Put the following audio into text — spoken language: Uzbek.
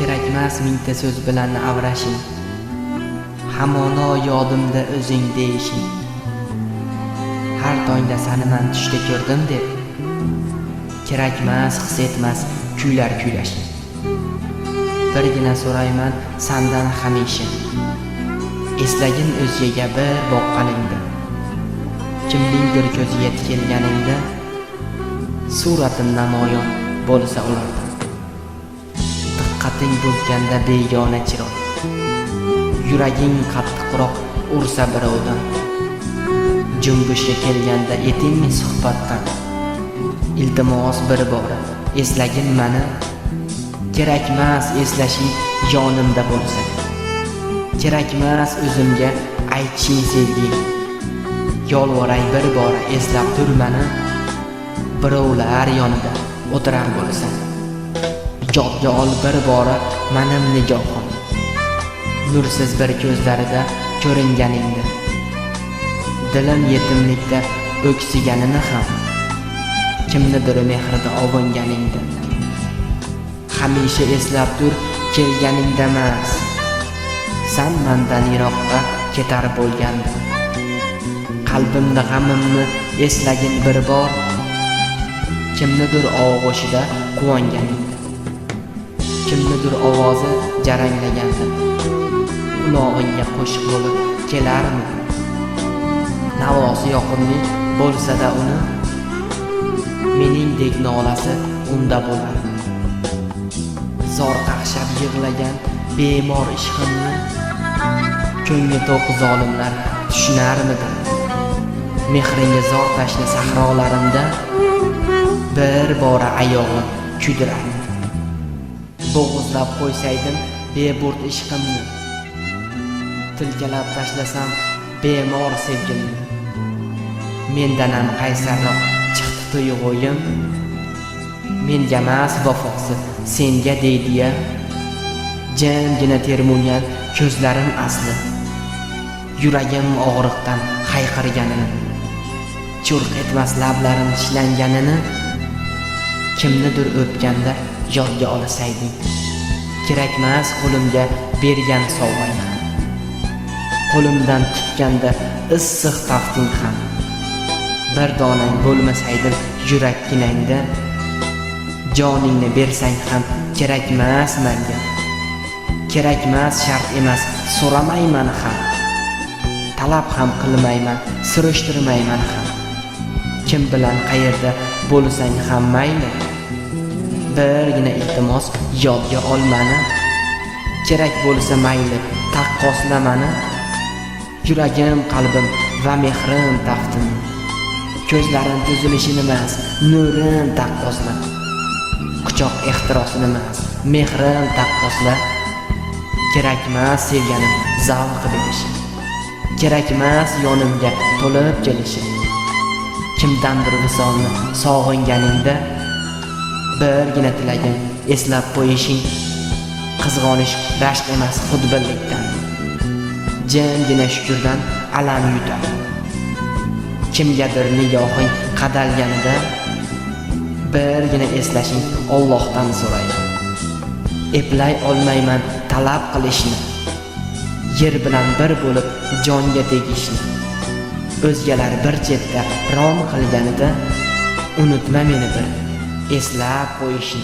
kerakmas mingta so'z bilan avrashing, hamono yodimda o'zing deyishing. Har tongda seni men tushda ko'rdim deb, kerakmas his etmas kuylar kuylashing. Birgina so'rayman sendan hamisha, eslagin o'zgaga bir boqqaningda, kimningdir ko'ziga tikilganingda, suratim namoyon bo'lsa ulardan. Diqqating buzganda begona chiroq, yuraging qattiqroq ursa birovdan, junbushga kelganda etingni suhbatdan. Iltimos bir bora eslagin meni, kerakmas eslashing yonimda bo'lsa, kerakmas o'zimga aytishing sevging. Yolvoray bir bora eslab tur meni, birovlar yonida o'tirar bo'lsa. Yodga ol bir bora menim nigohim, nursiz bir ko'zlarida ko'ringaningda. Dilim yetimlikda o'ksiganini ham, kimnidir mehrida ovunganingda. Hamisha eslab tur kelganingda emas, sen mendan yiroqqa ketar bo'lganda. Qalbimda g'amimni eslagin bir bor, kimnidir og'ushida quvonganingda. Kimnidir ovozi jaranglaganda, qulog'ingga qo'shiq bo'lib kelarmi? Navosi yoqimli bo'lsa-da uni, meningdek nolasi unda bo'lar. Zor qaqshab yig'lagan bemor ishqimni, ko'ngli to'q zolimlar tushunarmidi? Mehringa zor tashla sahrolarimda, bir bora ayog'im kuydirar. Bo'g'izlab qo'ysaydim beburt ishqimni, tilkalab tashlasam bemor sevgimni. Mendan ham qaysarroq chiqdi tuyg'uyim, menga emas vafosi senga deydi-ya. Jimgina termulgan ko'zlarim asli, yuragim og'riqdan hayqirganini, churq etmas lablarim tishlanganini. Kimnidir o'pganda yodga olasayding, kerakmas qo'limga bergan sovg'ang ham, qo'limdan tutganda issiq tafting ham. Bir donang bo'lmasaydim yurakginangda, joningni bersang ham kerakmas menga. Kerakmas shart emas so'ramayman ham, talab ham qilmayman, surishtirmayman ham. Kim bilan qayerda bo'lsang ham mayli, birgina iltimos yodga ol meni. Kerak bo'lsa mayli taqqosla meni, yuragim, qalbim va mehrim taftim. Ko'zlarim tuzilishini emas, nurim taqqosla. Quchoq ehtirosini emas, mehrim taqqosla. Kerakmas sevganim zavq berishi, kerakmas yonimga to'lib kelishi. Kimdandir visolni sog'inganingda, birgina tilagim eslab qo'yishing. Qizg'onish rashq emas xudbinlikdan, jimgina shukurdan alam yutar. Kimgadir nigohing qadalganida, birgina eslashing Allohdan so'raydi. Eplay olmayman talab qilishni, yer bilan bir bo'lib jonga tegishni. O'zgalar bir chetda rom qilganida, unutma meni bir eslab qo'yishni.